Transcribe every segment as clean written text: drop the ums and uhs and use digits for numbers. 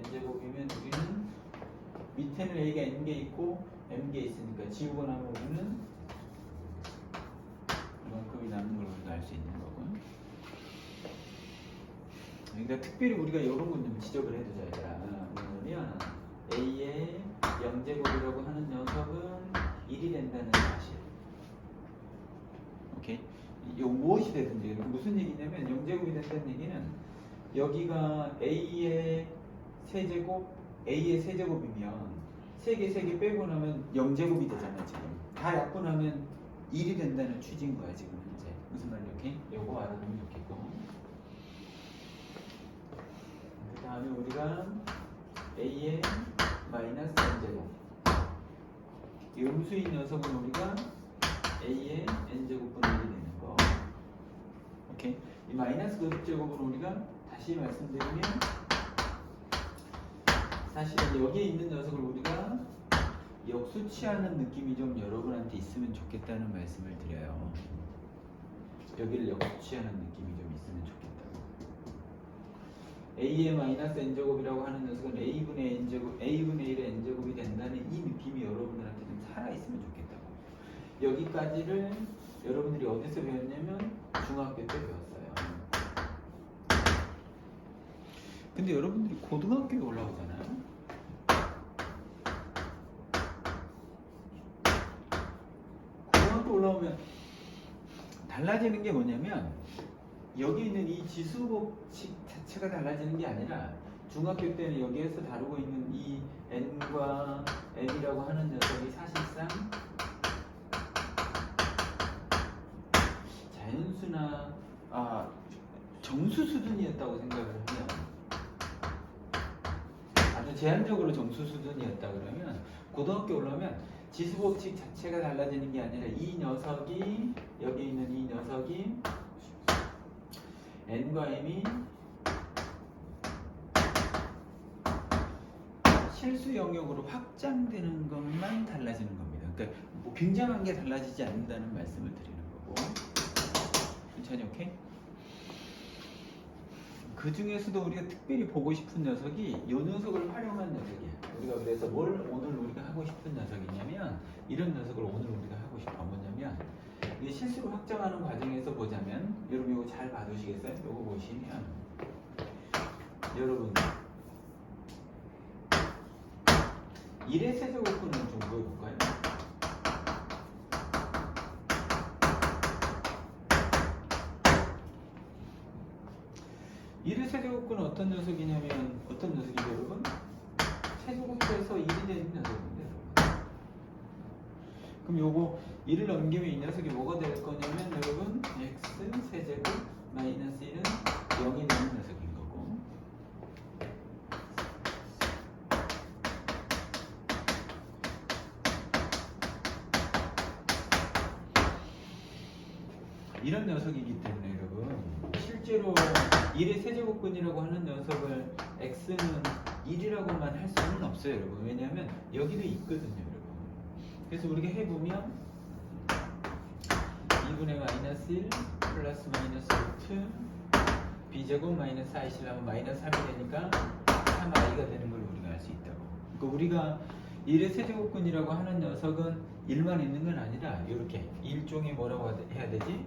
n제곱이면 우리는 밑에는 a가 n개 있고 m개 있으니까 지우고 나면 우리는 이만큼이 남는 걸 우리가 알 수 있는 거고. 그러니까 특별히 우리가 이런 건 좀 지적을 해두자 얘들아. 뭐냐면 a의 0제곱이라고 하는 녀석은 1이 된다는 사실. 오케이? 요 무엇이 되든지 무슨 얘기냐면 0제곱이 된다는 얘기는 여기가 a의 세제곱이면 3개 빼고 나면 0제곱이 되잖아 지금. 다 약분하면 1이 된다는 취지인 거야 지금 현재. 무슨 말이야? 오케이? 요거 알아두면 좋겠고. 그 다음에 우리가 a의 마이너스 n제곱, 이 음수인 녀석은 우리가 a의 n제곱분의 1이 되는 거. 오케이? 이 마이너스 그룹제곱으로 우리가 다시 말씀드리면 사실은 여기에 있는 녀석을 우리가 역수치하는 느낌이 좀 여러분한테 있으면 좋겠다는 말씀을 드려요. 여기를 역수치하는 느낌이 좀 있으면 좋겠다고. a의 마이너스 n제곱이라고 하는 녀석은 a분의 n제곱, a분의 1의 n제곱이 된다는 이 느낌이 여러분들한테 좀 살아있으면 좋겠다고. 여기까지를 여러분들이 어디서 배웠냐면 중학교 때 배웠어요. 근데 여러분들이 고등학교에 올라오잖아요. 고등학교 올라오면 달라지는 게 뭐냐면 여기 있는 이 지수법칙 자체가 달라지는 게 아니라 중학교 때는 여기에서 다루고 있는 이 n과 m이라고 하는 녀석이 사실상 자연수나 정수 수준이었다고 생각을 하면, 아주 제한적으로 정수 수준이었다 그러면 고등학교 올라오면 지수법칙 자체가 달라지는 게 아니라 이 녀석이, 여기 있는 이 녀석이 n과 m이 실수 영역으로 확장되는 것만 달라지는 겁니다. 그러니까 뭐 굉장한 게 달라지지 않는다는 말씀을 드리는 거고. 천천히. 오케이? 그 중에서도 우리가 특별히 보고 싶은 녀석이 이 녀석을 활용한 녀석이야. 우리가 그래서 뭘 오늘 우리가 하고 싶은 녀석이냐면 이런 녀석을 오늘 우리가 하고 싶어. 뭐냐면 이 실수로 확장하는 과정에서 보자면, 여러분 이거 잘 봐두시겠어요? 이거 보시면 여러분 1의 세제곱근을 좀 보여볼까요? 일의 세제곱근은 어떤 녀석이냐면 어떤 녀석이죠 여러분? 세제곱해서 1이 되는 녀석인데 여러분. 그럼 요거 1을 넘기면 이 녀석이 뭐가 될 거냐면 여러분 x 세제곱 마이너스 1은 0이 되는 녀석인 거고. 이런 녀석이기 때문에 여러분 실제로 1의 세제곱근이라고 하는 녀석을 x는 1이라고만 할 수는 없어요 여러분. 왜냐하면 여기도 있거든요 여러분. 그래서 우리가 해보면 2분의 마이너스 1 플러스 마이너스 루트 b제곱 마이너스 i를 하면 마이너스 3이 되니까 3i가 되는 걸 우리가 알 수 있다고. 그러니까 우리가 1의 세제곱근이라고 하는 녀석은 1만 있는 건 아니라 이렇게 일종의 뭐라고 해야 되지?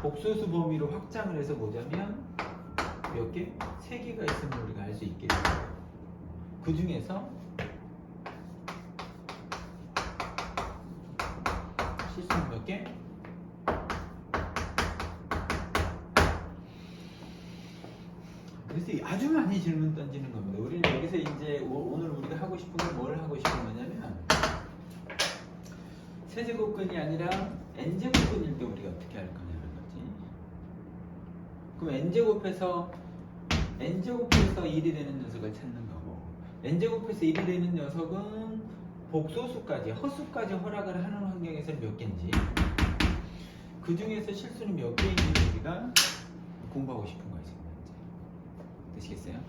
복소수 범위로 확장을 해서 보자면 몇 개? 3개가 있으면 우리가 알 수 있게 돼요. 그 중에서 실수는 몇 개? 그래서 아주 많이 질문 던지는 겁니다. 우리는 여기서 이제 오늘 우리가 하고 싶은 건 뭘 하고 싶은 거냐면 세제곱근이 아니라 n제곱근일 때 우리가 어떻게 할 거냐는 거지. 그럼 n제곱해서 1이 되는 녀석을 찾는 거고, n제곱해서 1이 되는 녀석은 복소수까지, 허수까지 허락을 하는 환경에서는 몇 개인지, 그 중에서 실수는 몇 개인지 우리가 공부하고 싶은 거예요 지금 현재. 되시겠어요?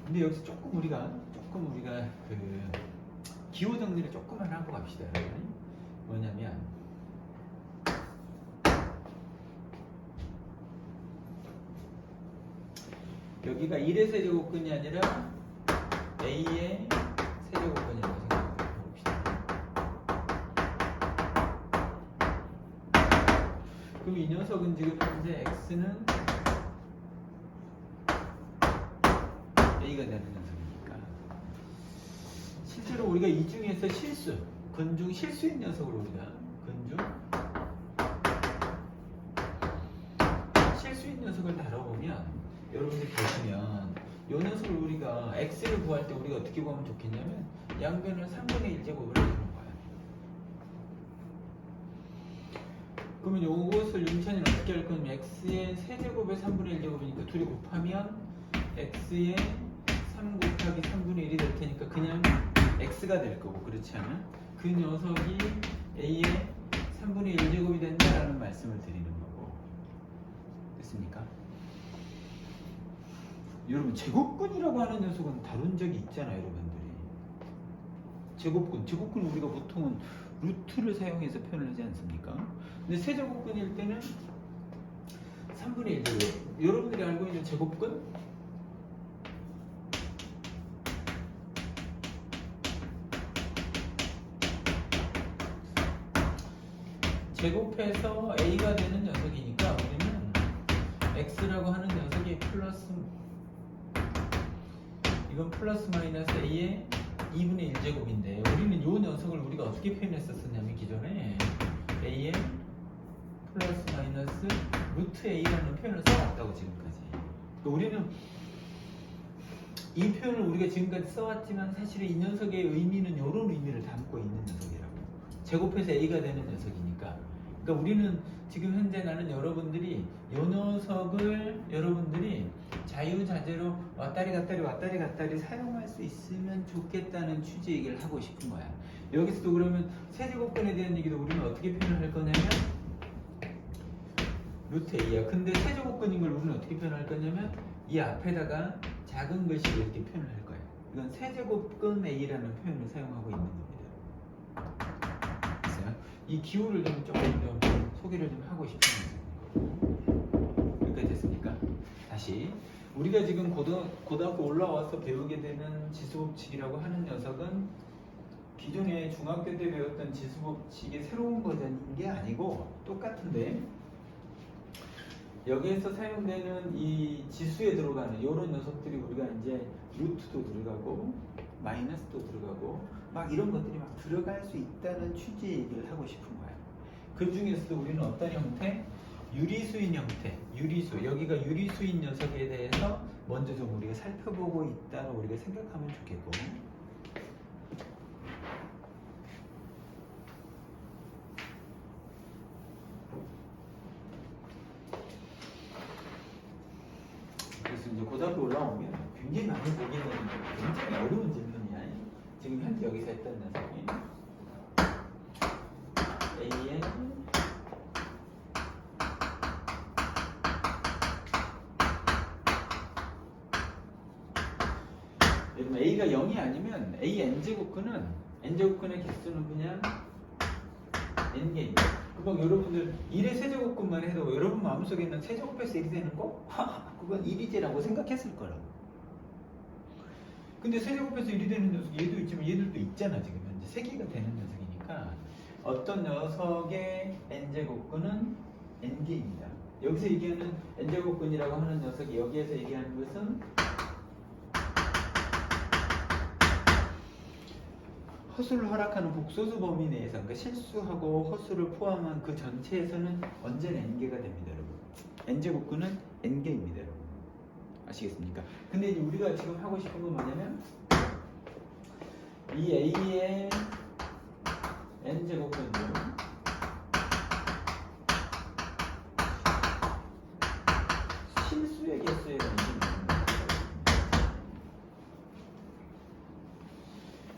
근데 여기서 조금 우리가 그 기호 정리를 조금만 하고 갑시다 여러분. 뭐냐면 여기가 1의 세제곱근이 아니라 A의 세제곱근이라고 생각해 봅시다. 그럼 이 녀석은 지금 현재 X는 A가 되는 녀석이니까 실제로 우리가 이 중에서 근중 실수인 녀석을 우리가 실수인 녀석을 다뤄보면 여러분들이 보시면 이 녀석을 우리가 X를 구할 때 우리가 어떻게 보면 좋겠냐면 양변을 3분의 1제곱을 해주는 거예요. 그러면 이것을 윤찬이는 어떻게 할 거냐면 X의 세제곱의 3분의 1제곱이니까 둘이 곱하면 X의 3 곱하기 3분의 1이 될 테니까 그냥 X가 될 거고, 그렇지 않아요? 그 녀석이 A의 3분의 1제곱이 된다라는 말씀을 드리는 거고. 됐습니까? 여러분, 제곱근이라고 하는 녀석은 다룬 적이 있잖아요, 여러분들이. 제곱근 우리가 보통은 루트를 사용해서 표현을 하지 않습니까? 근데 세제곱근일 때는 3분의 1제곱. 여러분들이 알고 있는 제곱근? 제곱해서 A가 되는 녀석이니까 우리는 X라고 하는 녀석이 이건 플러스 마이너스 A의 2분의 1제곱인데 우리는 이 녀석을 우리가 어떻게 표현했었냐면 기존에 A의 플러스 마이너스 루트 A라는 표현을 써왔다고 지금까지. 그러니까 우리는 이 표현을 우리가 지금까지 써왔지만 사실은 이 녀석의 의미는 이런 의미를 담고 있는 녀석이라고. 제곱해서 A가 되는 녀석이니까. 그러니까 우리는 지금 현재 나는 여러분들이 이 녀석을 여러분들이 자유자재로 왔다리 갔다리 사용할 수 있으면 좋겠다는 취지 얘기를 하고 싶은 거야. 여기서도 그러면 세제곱근에 대한 얘기도 우리는 어떻게 표현을 할 거냐면 루트 A야. 근데 세제곱근인 걸 우리는 어떻게 표현할 거냐면 이 앞에다가 작은 글씨로 이렇게 표현을 할 거예요. 이건 세제곱근 A라는 표현을 사용하고 있는 겁니다. 이 기호를 좀 조금 좀 소개를 좀 하고 싶은 여기까지 됐습니까? 다시 우리가 지금 고등학교 올라와서 배우게 되는 지수법칙이라고 하는 녀석은 기존에 중학교 때 배웠던 지수법칙의 새로운 버전인 게 아니고 똑같은데 여기에서 사용되는 이 지수에 들어가는 이런 녀석들이 우리가 이제 루트도 들어가고 마이너스도 들어가고 막 이런 것들이 막 들어갈 수 있다는 취지 얘기를 하고 싶은 거예요. 그 중에서도 우리는 어떤 형태? 유리수인 형태, 여기가 유리수인 녀석에 대해서 먼저 좀 우리가 살펴보고 있다고 우리가 생각하면 좋겠고, 그래서 이제 고등학교 올라오면 굉장히 많이 보게 되는 굉장히 어려운 질문이야. 지금 현재 여기서 했던 녀석이 A의 A가 0이 아니면 A n제곱근의 개수는 그냥 n개입니다. 그럼 여러분들 1의 세제곱근만 해도 여러분 마음속에 있는 세제곱해서 1이 되는 거? 그건 1이제라고 생각했을 거라고. 근데 세제곱해서 1이 되는 녀석 얘도 있지만 얘들도 있잖아. 지금 현재 3개가 되는 녀석이니까 어떤 녀석의 n제곱근은 n개입니다. 여기서 얘기하는 n제곱근이라고 하는 녀석이 여기에서 얘기하는 것은 허수를 허락하는 복소수 범위 내에서, 그러니까 실수하고 허수를 포함한 그 전체에서는 언제나 n개가 됩니다, 여러분. n제곱근은 n개입니다, 여러분. 아시겠습니까? 근데 이제 우리가 지금 하고 싶은 건 뭐냐면 이 A의 n제곱근을 실수의 개수에 관심이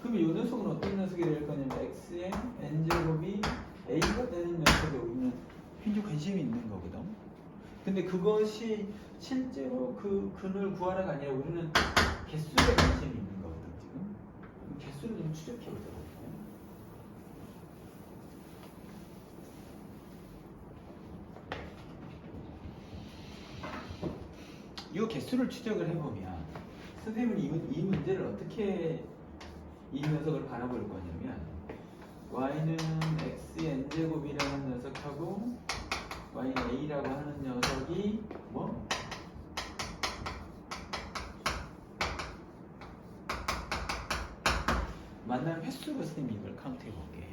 그럼 이 녀석은 어떤 녀석이 될 거냐면 x의 n제곱이 a가 되는 녀석에 우리는 굉장히 관심이 있는 거거든. 근데 그것이 실제로 그 근을 구하라가 아니라 우리는 개수에 관심이 있는 거거든. 지금 개수를 좀 추적해 보자고. 이 이거 개수를 추적을 해보면 선생님은 이 문제를 어떻게 이 녀석을 바라볼 거냐면 y는 x의 n제곱이라는 녀석하고 y는 a라고 하는 녀석이 뭐? 만나는 횟수로 선생님이 이걸 카운트해 볼게.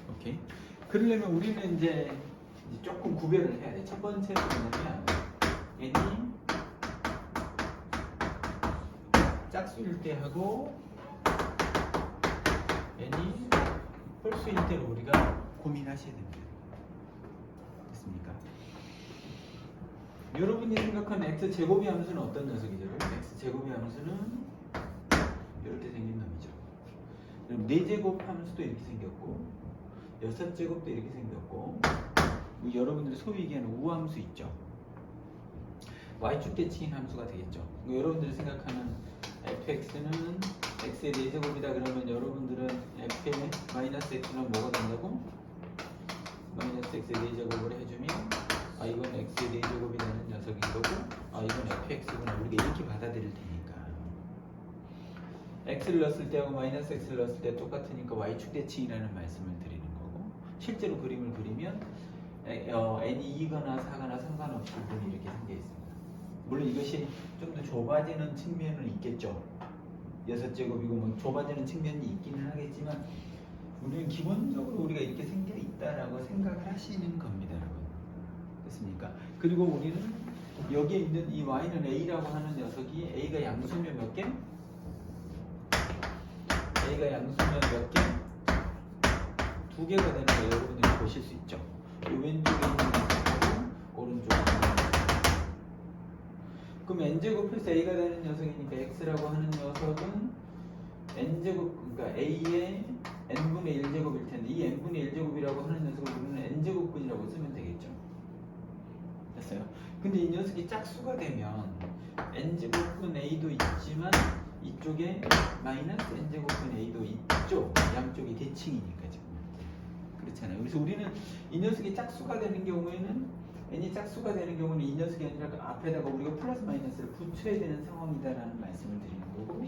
오케이? 그러려면 우리는 이제 조금 구별을 해야 돼. 첫 번째는 뭐냐면 n이 짝수일 때 하고 n이 홀수일 때로 우리가 고민하셔야 됩니다. 됐습니까? 여러분이 생각하는 x제곱의 함수는 어떤 녀석이죠? x제곱의 함수는 이렇게 생긴 놈이죠. 그럼 4제곱 함수도 이렇게 생겼고 6제곱도 이렇게 생겼고 여러분들이 소위 얘기하는 우함수 있죠. y축 대칭인 함수가 되겠죠. 여러분들이 생각하는 fx는 x의 4제곱이다 그러면 여러분들은 f의 마이너스 x는 뭐가 된다고? 마이너스 x의 4제곱을 해주면 이건 x의 4제곱이 되는 녀석인 거고 이건 fx구나 우리가 이렇게 받아들일 테니까 x를 넣었을 때하고 마이너스 x를 넣었을 때 똑같으니까 y축 대칭이라는 말씀을 드리는 거고 실제로 그림을 그리면 n이 2거나 4거나 상관없이 부분이 이렇게 생겨 있습니다. 물론 이것이 좀 더 좁아지는 측면은 있겠죠. 6제곱이고 뭐 좁아지는 측면이 있기는 하겠지만 우리는 기본적으로 우리가 이렇게 생겨 있다라고 생각을 하시는 겁니다, 여러분. 됐습니까? 그리고 우리는 여기에 있는 이 y는 a라고 하는 녀석이 a가 양수면 몇 개? a가 양수면 몇 개? 2개가 되는 거 여러분들이 보실 수 있죠. 이 왼쪽에 있는 녀석하고 오른쪽에 있는 녀석. 그럼 n제곱 플러스 a가 되는 녀석이니까 x라고 하는 녀석은 n제곱, 그러니까 a의 n분의 1제곱일 텐데 이 n분의 1제곱이라고 하는 녀석을 우리는 n제곱분이라고 쓰면 되겠죠. 됐어요? 근데 이 녀석이 짝수가 되면 n제곱분 a도 있지만 이쪽에 마이너스 n제곱분 a도 있죠. 양쪽이 대칭이니까 지금. 그렇잖아요. 그래서 우리는 이 녀석이 짝수가 되는 경우에는 n이 짝수가 되는 경우는 이 녀석이 아니라 그 앞에다가 우리가 플러스 마이너스를 붙여야 되는 상황이다라는 말씀을 드리는 거고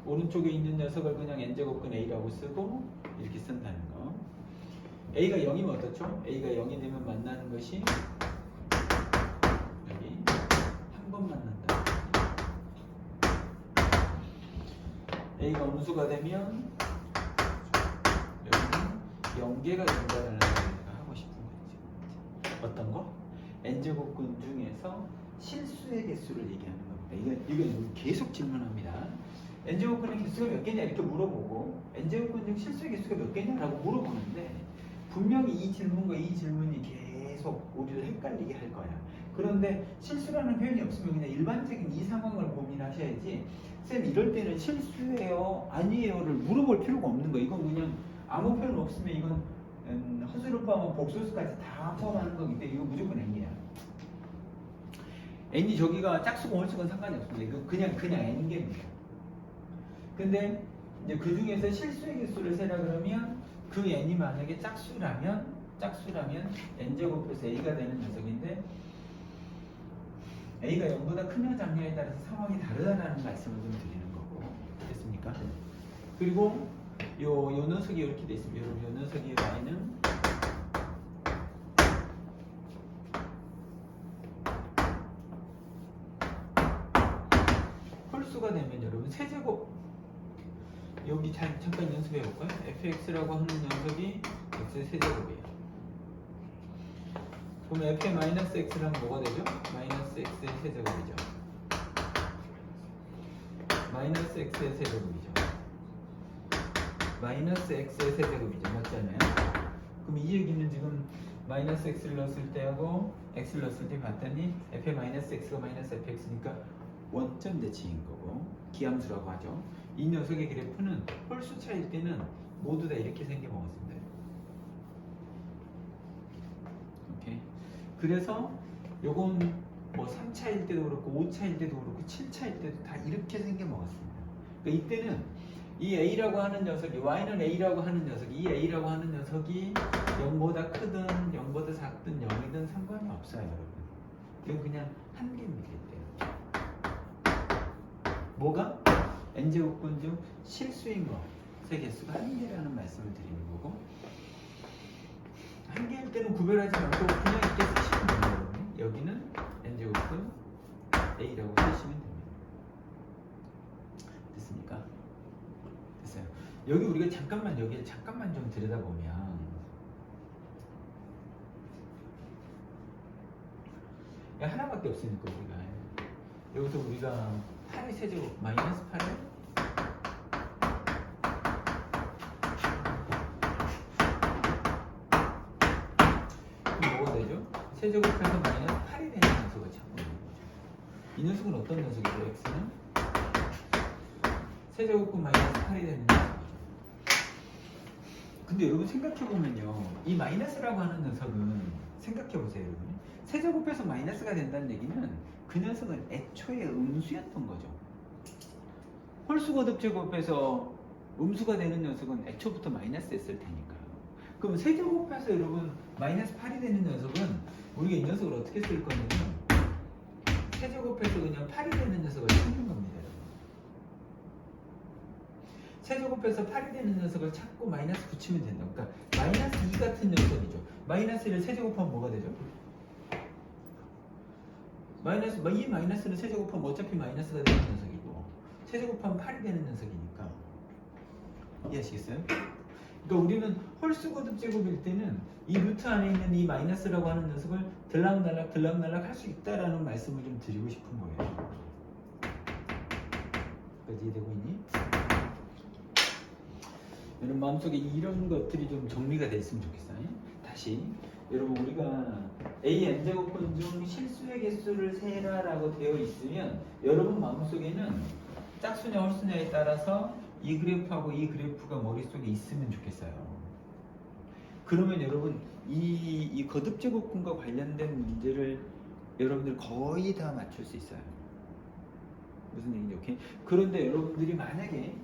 오른쪽에 있는 녀석을 그냥 n제곱근 a라고 쓰고 이렇게 쓴다는 거. a가 0이면 어떻죠? a가 0이 되면 만나는 것이 여기 한 번 만난다. a가 음수가 되면 여기는 0개가 된다라는 얘기가 하고 싶은 거지. 어떤 거? n제곱근 중에서 실수의 개수를 얘기하는 겁니다. 이건 계속 질문합니다. n제곱근의 개수가 몇 개냐 이렇게 물어보고 n제곱근 중 실수의 개수가 몇 개냐라고 물어보는데 분명히 이 질문과 이 질문이 계속 우리를 헷갈리게 할 거야. 그런데 실수라는 표현이 없으면 그냥 일반적인 이 상황을 고민하셔야지 쌤 이럴 때는 실수예요? 아니에요를 물어볼 필요가 없는 거야. 이건 그냥 아무 표현 없으면 이건 허수를 포함한 복소수까지 다 포함하는 거기 때문에 이거 무조건 n이야. n이 저기가 짝수고 홀수건 상관이 없습니다. 이거 그냥 n개입니다. 근데 이제 그 중에서 실수의 개수를 세라 그러면 그 n이 만약에 짝수라면 n제곱 플러스 a가 되는 녀석인데 a가 0보다 크냐 작냐에 따라서 상황이 다르다는 말씀을 좀 드리는 거고 됐습니까? 그리고 요 녀석이 이렇게 돼 있습니다. 여러분 요 녀석의 y는 홀수가 되면 여러분 세제곱 여기 잠깐 연습해 볼까요? fx라고 하는 녀석이 x의 세제곱이에요. 그럼 f의 마이너스 x는 뭐가 되죠? 마이너스 x의 세제곱이죠. 마이너스 x의 세제곱이죠. 마이너스 x의 세제곱이죠. 맞잖아요? 그럼 이 얘기는 지금 마이너스 x를 넣었을 때하고 x를 넣었을 때 봤더니 f의 마이너스 x가 마이너스 fx니까 원점 대칭인 거고 기함수라고 하죠. 이 녀석의 그래프는 홀수 차일 때는 모두 다 이렇게 생겨 먹었습니다. 오케이. 그래서 요건 뭐 3차일 때도 그렇고 5차일 때도 그렇고 7차일 때도 다 이렇게 생겨 먹었습니다. 그러니까 이때는 이 a라고 하는 녀석이 y는 a라고 하는 녀석이 이 a라고 하는 녀석이 0보다 크든 0보다 작든 0이든 상관이 없어요, 여러분. 이건 그냥 한 개입니다. 이때. 뭐가? n제곱근 중 실수인 것의 개수가 한 개라는 말씀을 드리는 거고, 한 개일 때는 구별하지 말고 그냥 이렇게 쓰시면 됩니다. 여기는 n제곱근 a라고 쓰시면 됩니다. 됐습니까? 됐어요. 여기 우리가 잠깐만 여기에 잠깐만 좀 들여다보면 하나밖에 없으니까 우리가 여기서 우리가 8의 세제곱 마이너스 8을 뭐가 되죠? 세제곱해서 마이너스 8이 되는 녀석을 찾고 있는 거죠. 이 녀석은 어떤 녀석이죠? x는 세제곱근 마이너스 8이 되는 녀석이죠. 근데 여러분 생각해보면요, 이 마이너스라고 하는 녀석은 생각해보세요 여러분. 세제곱해서 마이너스가 된다는 얘기는 그 녀석은 애초에 음수였던 거죠. 홀수거듭 제곱해서 음수가 되는 녀석은 애초부터 마이너스였을 테니까요. 그럼 세제곱해서 여러분 마이너스 8이 되는 녀석은 우리가 이 녀석을 어떻게 쓸 거냐면 세제곱해서 그냥 8이 되는 녀석을 찾는 겁니다. 세제곱해서 8이 되는 녀석을 찾고 마이너스 붙이면 된다. 그러니까 마이너스 2 같은 녀석이죠. 마이너스를 세제곱하면 뭐가 되죠? 이 마이너스를 세제곱하면 어차피 마이너스가 되는 녀석이고 세제곱하면 8이 되는 녀석이니까 이해하시겠어요? 그러니까 우리는 홀수거듭 제곱일 때는 이 루트 안에 있는 이 마이너스라고 하는 녀석을 들락날락 할 수 있다라는 말씀을 좀 드리고 싶은 거예요. 이해되고 있니? 여러분 마음속에 이런 것들이 좀 정리가 돼 있으면 좋겠어요. 다시 여러분 우리가 a n제곱근 중 실수의 개수를 세라라고 되어 있으면 여러분 마음속에는 짝수냐 홀수냐에 따라서 이 그래프하고 이 그래프가 머릿속에 있으면 좋겠어요. 그러면 여러분 이 거듭제곱근과 관련된 문제를 여러분들 거의 다 맞출 수 있어요. 무슨 얘기인지 오케이? 그런데 여러분들이 만약에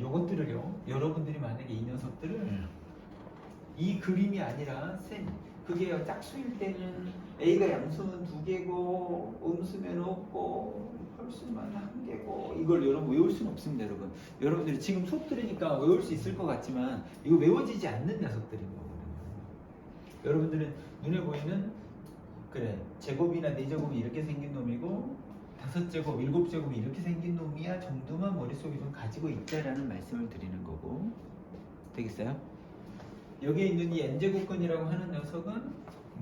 요것들을요, 여러분들이 만약에 이 녀석들을 이 그림이 아니라 그게 짝수일 때는 A가 양수는 2개고 음수면 없고 홀수만 1개고 이걸 여러분 외울 수는 없습니다. 여러분들이 지금 수업 들으니까 외울 수 있을 것 같지만 이거 외워지지 않는 녀석들인 거거든요. 여러분들은 눈에 보이는 제곱이나 4제곱이 이렇게 생긴 놈이고 5제곱, 7제곱이 이렇게 생긴 놈이야 정도만 머릿속에 좀 가지고 있다라는 말씀을 드리는 거고, 되겠어요? 여기에 있는 이 n제곱근이라고 하는 녀석은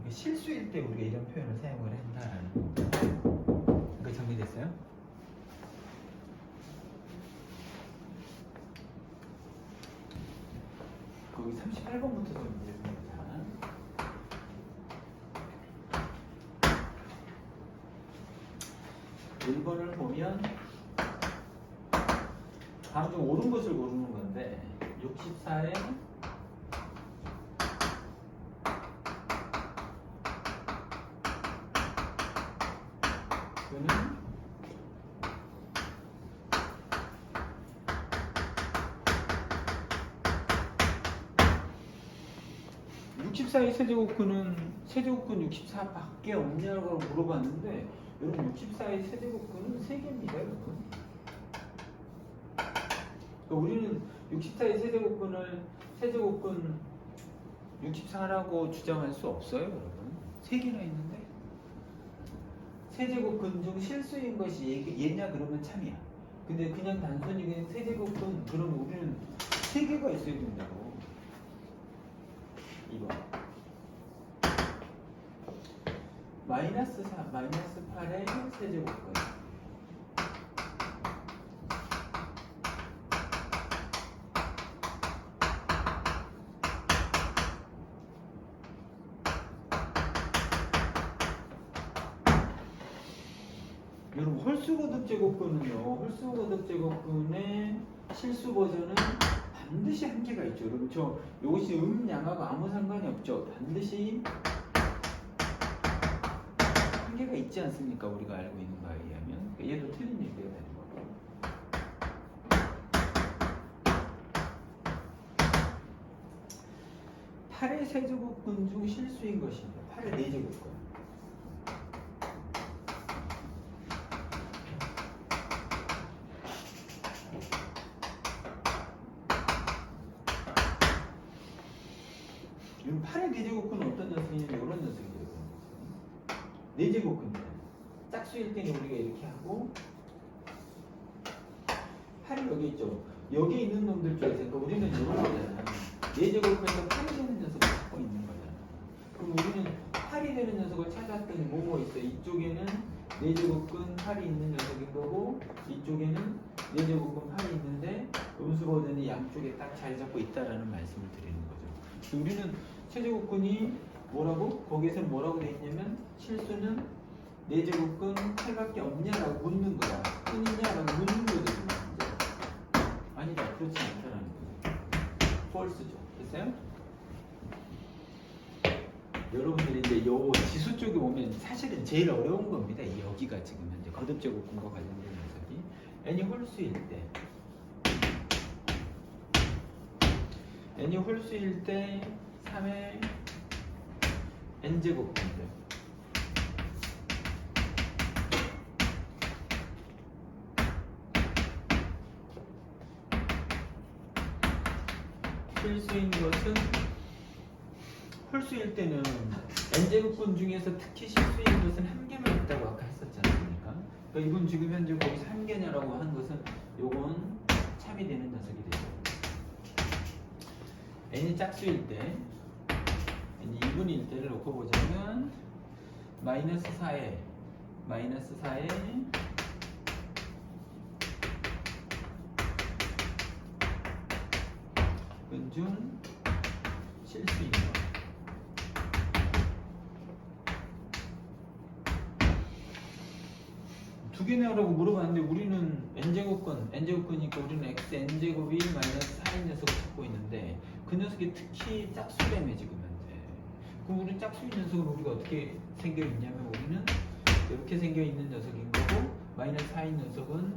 실수일 때 우리가 이런 표현을 사용을 한다라는 거. 이거 정리됐어요? 거기 38번부터 좀 문제입니다. 1번을 보면 다음 중 옳은 것을 고르는 건데 64에 그는 64의 세제곱근 64밖에 없냐고 물어봤는데 여러분 64의 세제곱근은 3개입니다 여러분. 그러니까 우리는 64의 세제곱근 64라고 주장할 수 없어요 여러분. 3개나 있는데 세제곱근 중 실수인 것이 얘냐 그러면 참이야. 근데 그냥 단순히 그냥 세제곱근 그러면 우리는 3개가 있어야 된다고. 2번 마이너스 8의 세제곱근 여러분 홀수거듭 제곱근의 실수 버전은 반드시 1개가 있죠. 여러분 이것이 양하고 아무 상관이 없죠. 반드시 1개가 있지 않습니까? 우리가 알고 있는 바에 의하면. 얘도 틀린 얘기가 되는 거고. 8의 세제곱근 중 실수인 것입니다. 8의 4제곱근. 4제곱근이잖아. 짝수일 때는 우리가 이렇게 하고 8이 여기 있죠. 여기 있는 놈들 중에서 그러니까 우리는 이런 거잖아. 4제곱에서 8이 되는 녀석을 찾고 있는 거잖아. 그럼 우리는 8이 되는 녀석을 찾았더니 뭐가 있어? 이쪽에는 4제곱근 8이 있는 녀석인 거고 이쪽에는 4제곱근 8이 있는데 음수 버전이 양쪽에 딱 잘 잡고 있다라는 말씀을 드리는 거죠. 우리는 최제곱근이 뭐라고? 거기에서 뭐라고 돼 있냐면 실수는 4제곱근 8밖에 없냐라고 묻는 거야. 끈이냐라고 묻는 거거든요. 아니다. 그렇지 않다라는 거예요. false죠. 됐어요? 여러분들이 이제 요 지수 쪽에 오면 사실은 제일 어려운 겁니다. 이 여기가 지금 현재 거듭제곱근과 관련된 녀석이 n이 홀수일 때 n이 홀수일 때 3의 n제곱근들 실수인 것은 홀수일 때는 n제곱근 중에서 특히 실수인 것은 한 개만 있다고 아까 했었지 않습니까? 그러니까 이건 지금 현재 거기서 한 개냐라고 한 것은 요건 참이 되는 녀석이 되죠. n이 짝수일 때 n이 2분의 1대를 놓고 보자면 마이너스 4에 은준 실수인 거. 두 개냐라고 물어봤는데 우리는 n제곱근이니까 우리는 x n제곱이 마이너스 4인 녀석을 찾고 있는데 그 녀석이 특히 짝수라며 지금 현재. 그럼 우리는 짝수인 녀석은 우리가 어떻게 생겨 있냐면 우리는 이렇게 생겨 있는 녀석인 거고 마이너스 4인 녀석은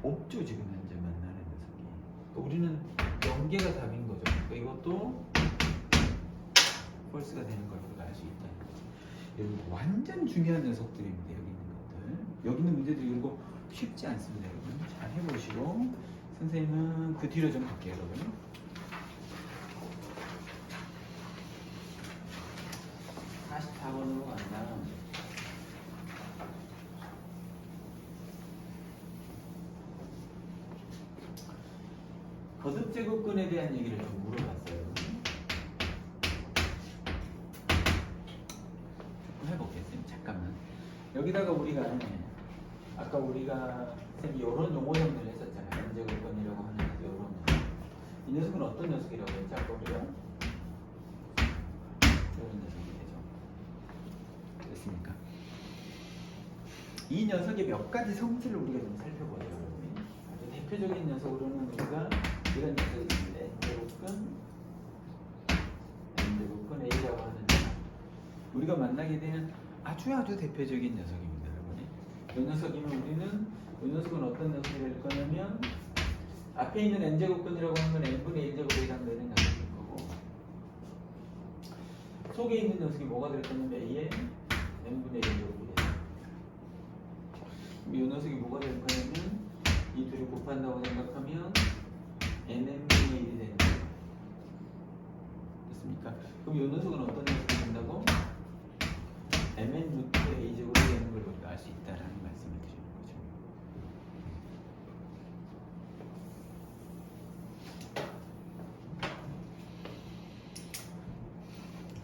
없죠 지금 현재 만나는 녀석이. 그러니까 우리는 연계가 답인 거죠. 그러니까 이것도 펄스가 되는 걸 우리가 알 수 있다는 거죠. 여러분 완전 중요한 녀석들입니다. 여기 있는 것들. 여기 있는 문제들이 이거 쉽지 않습니다. 여러분 잘 해보시고 선생님은 그 뒤로 좀 갈게요. 여러분. (44번으로) 간다. 거듭제곱근에 대한 얘기를 좀 물어봤어요. 해보겠습니다. 잠깐만. 여기다가 우리가 아까 우리가 선생님이 이런 용어형들을 했었잖아요. n제곱근이라고 하는 이런 이 녀석은 어떤 녀석이라고 했죠? 아까 우리가 이런 녀석이 되죠. 됐습니까? 이 녀석의 몇 가지 성질을 우리가 좀 살펴보죠. 여러분. 아주 대표적인 녀석으로는 우리가 이런 녀석이 있습니다. n제곱근 A라고 하는 녀석. 우리가 만나게 되는 아주 대표적인 녀석입니다. 여러분. 이 녀석이면 우리는 이 녀석은 어떤 녀석이 될 거냐면 앞에 있는 n제곱근이라고 하는 건 n분의 1제곱에 해당되는 녀석일 거고 속에 있는 녀석이 뭐가 될 거냐면 a의 n분의 1제곱이 돼요. 이 녀석이 뭐가 될 거냐면 이 둘이 곱한다고 생각하면 n분의 1이 되는 거예요. 됐습니까? 그럼 이 녀석은 어떤 녀석이 된다고? mn 루트 a제곱이 되는 걸 우리가 알 수 있다라는 말씀을 드리는 거죠.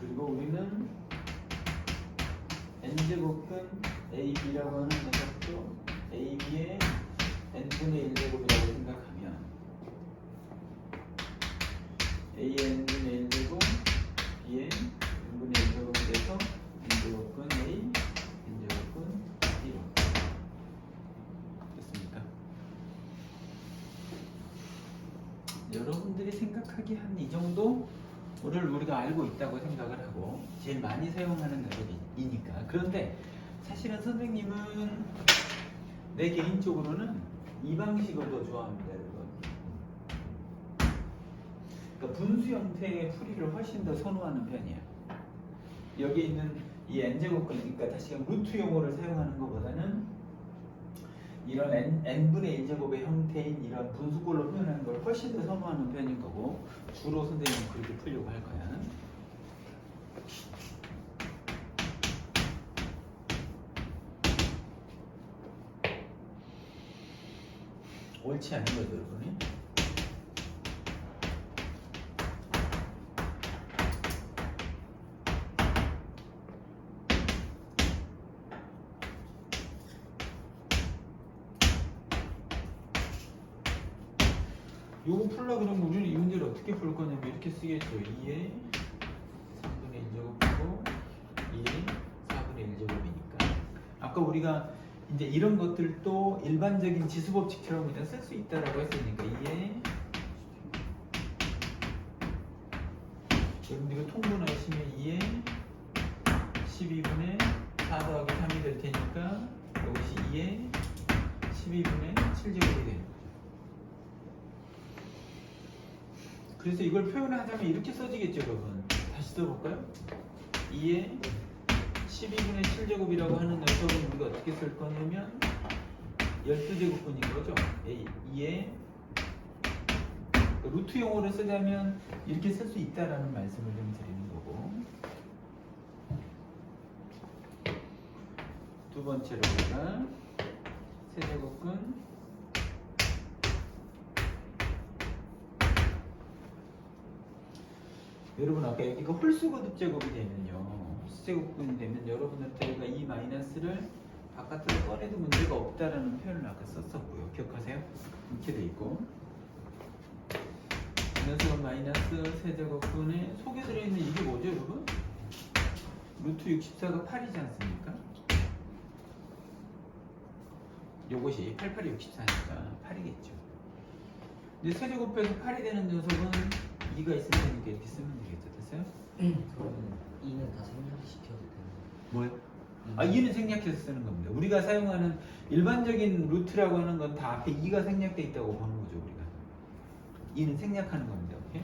그리고 우리는 n제곱근 ab라고 하는 녀석도 ab의 n분의 1제곱이라고 생각하면 a의 n분의 1제곱 b의 n분의 1제곱이 돼서 n제곱근 a n제곱근 1로 됐습니까? 여러분들이 생각하기에 한 이 정도를 우리가 알고 있다고 생각을 하고 제일 많이 사용하는 녀석이니까. 그런데 사실은 선생님은 내 개인적으로는 이 방식을 더 좋아합니다. 여러분. 그러니까 분수 형태의 풀이를 훨씬 더 선호하는 편이에요. 여기 있는 이 n제곱근, 그러니까 다시 루트 용어를 사용하는 것보다는 이런 n분의 1제곱의 형태인 이런 분수꼴로 표현하는 걸 훨씬 더 선호하는 편인 거고 주로 선생님은 그렇게 풀려고 할 거야. 옳지 않은 거죠, 여러분이. 요거 풀라 그러면 우리는 이 문제를 어떻게 풀 거냐면 이렇게 쓰겠죠. 2의 3분의 1제곱이고 2의 4분의 1제곱이니까. 아까 우리가 이제 이런 것들도 일반적인 지수법칙처럼 그냥 쓸 수 있다라고 했으니까 2의 여러분들 이거 통분하시면 2의 12분의 4 더하기 3이 될 테니까 이것이 2의 12분의 7제곱이 됩니다. 그래서 이걸 표현하자면 이렇게 써지겠죠, 여러분. 다시 써볼까요? 2의 12분의 7제곱이라고 하는 녀석은 우리가 어떻게 쓸 거냐면 12제곱분인 거죠. 2의 루트 용어를 쓰자면 이렇게 쓸 수 있다라는 말씀을 좀 드리는 거고. 두 번째로 우리가 세제곱근 여러분 아까 여기가 홀수거듭 제곱이 되면요, 홀수제곱분이 되면 여러분한테가 이 마이너스를 바깥으로 꺼내도 문제가 없다라는 표현을 아까 썼었고요. 기억하세요? 이렇게 돼 있고, 이 녀석은 마이너스 세제곱분에 속에 들어있는 이게 뭐죠, 여러분? 루트 64가 8이지 않습니까? 요것이 88이 64니까 8이겠죠. 근데 세제곱해서 8이 되는 녀석은 2가 있을 테니까 이렇게 쓰면 되겠죠. 됐어요? 그럼 2는 다 생략시켜도 되는 뭐요? 아, 2는 생략해서 쓰는 겁니다. 우리가 사용하는 일반적인 루트라고 하는 건 다 앞에 2가 생략돼 있다고 보는 거죠, 우리가. 2는 생략하는 겁니다. 오케이?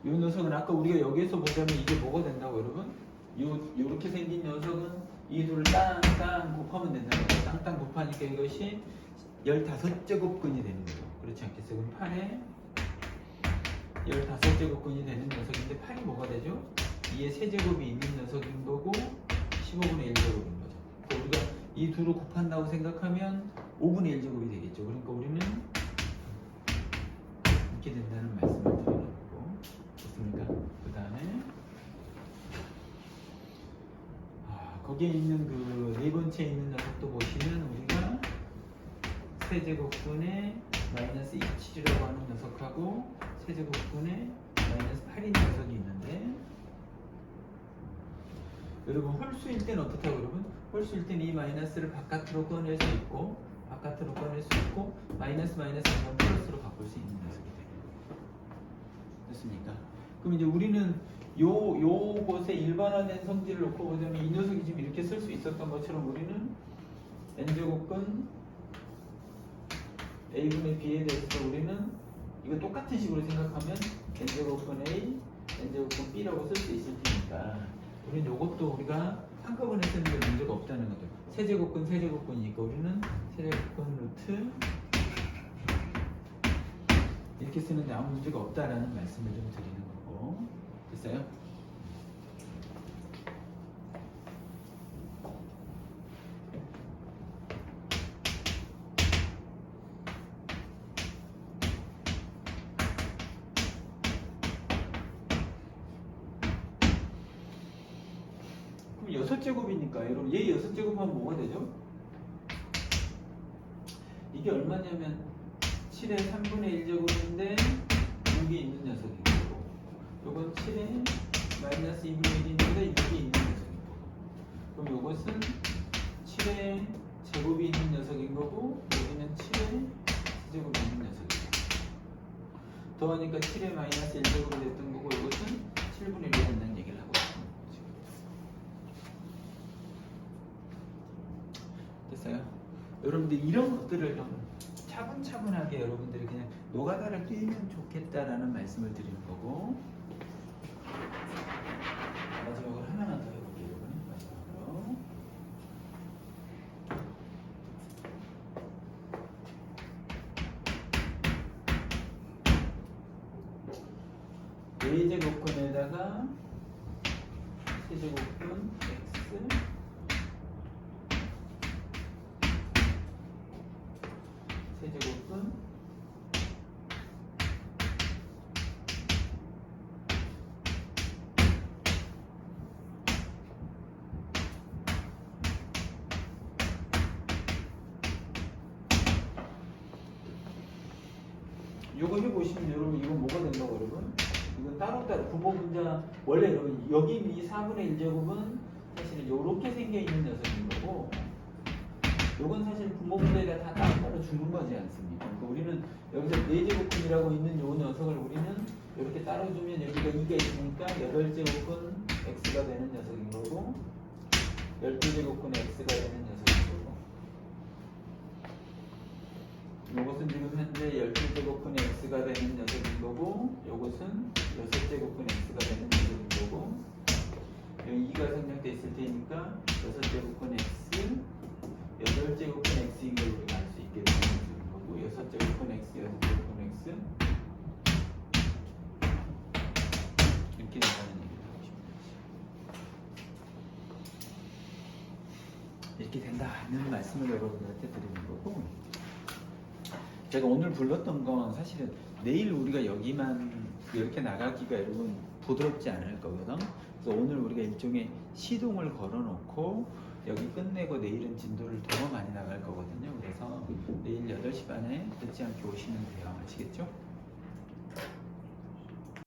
이 녀석은 아까 우리가 여기에서 보자면 이게 뭐가 된다고, 여러분? 요렇게 생긴 녀석은 이 둘을 땅땅 곱하면 된다는 거죠. 땅땅 곱하니까 이것이 15제곱근이 되는 거죠. 그렇지 않겠어요? 그럼 8에 15제곱근이 되는 녀석인데 8이 뭐가 되죠? 2의 세제곱이 있는 녀석인 거고 15분의 1제곱인 거죠. 그러니까 우리가 이 둘을 곱한다고 생각하면 5분의 1제곱이 되겠죠. 그러니까 우리는 이렇게 된다는 말씀을 드리는 거고. 됐습니까? 그 다음에 거기에 있는 그 네 번째 있는 녀석도 보시면 우리가 세제곱분의 마이너스 27이라고 하는 녀석하고 세제곱분의 마이너스 8인 녀석이 있는데, 여러분 홀수일 때는 어떻다고, 여러분? 홀수일 때는 이 마이너스를 바깥으로 꺼낼 수 있고 마이너스 마이너스는 플러스로 바꿀 수 있는 녀석이 돼요. 됐습니까? 그럼 이제 우리는 요것의 일반화된 성질을 놓고 보자면 이 녀석이 지금 이렇게 쓸 수 있었던 것처럼 우리는 n제곱근 a분의 b에 대해서 우리는 이거 똑같은 식으로 생각하면 n제곱근 a, n제곱근 b라고 쓸 수 있을 테니까 우리는 요것도 우리가 한꺼번에 쓰는 게 문제가 없다는 거죠. 세제곱근이니까 우리는 세제곱근 루트 이렇게 쓰는데 아무 문제가 없다라는 말씀을 좀 드리는 거고. 됐어요? 그럼 6제곱이니까 여러분 얘 6제곱하면 뭐가 되죠? 이게 얼마냐면 7의 3분의 1제곱인데 6이 있는 녀석인 거고, 요건 7의 마이너스 2분의 1인데 6이 있는 녀석인 거고, 그럼 요것은 7의 제곱이 있는 녀석인 거고 여기는 7의 제곱이 있는 녀석인 거고, 더하니까 7의 마이너스 1제곱이 됐던 거고 이것은 7분의 1이 된다는 얘기를 하고 있는 거죠. 됐어요? 여러분들 이런 것들을 좀 차분차분하게 여러분들이 그냥 노가다를 끼면 좋겠다라는 말씀을 드리는 거고. 마지막으로 하나만 더 해볼게요, 여러분. 마지막으로. 4제곱근에다가 세제곱근 x 세제곱근 요거 해보시면 여러분 이건 뭐가 된다고 여러분? 이건 따로따로 부호분자 원래 여러분 여기 있는 이 4분의 1제곱은 사실은 요렇게 생겨있는 녀석인 거고 요건 사실 부모분자에다 다 따로따로 주는 거지 않습니까? 그러니까 우리는 여기서 4제곱근이라고 있는 요 녀석을 우리는 이렇게 따로주면 여기가 2가 있으니까 8제곱근 x가 되는 녀석인 거고 12제곱근 x가 되는 녀석인 거고 요것은 지금 현재 12제곱근 x가 되는 녀석인 거고 요것은 6제곱근 x가 되는 녀석인 거고 여기 2가 생략돼 있을 테니까 6제곱근 x 8제곱근 x인 걸 우리가 알 수 있게 되는 녀석인 거고 6제곱근 x, 6제곱근 x 이렇게 된다는 얘기를 하고 싶습니다. 이렇게 된다는 말씀을 여러분들한테 드리는 거고 제가 오늘 불렀던 건 사실은 내일 우리가 여기만 이렇게 나가기가 여러분 부드럽지 않을 거거든. 그래서 오늘 우리가 일종의 시동을 걸어놓고 여기 끝내고 내일은 진도를 더 많이 나갈 거거든요. 그래서 내일 8시 반에 늦지 않게 오시면 돼요. 아시겠죠?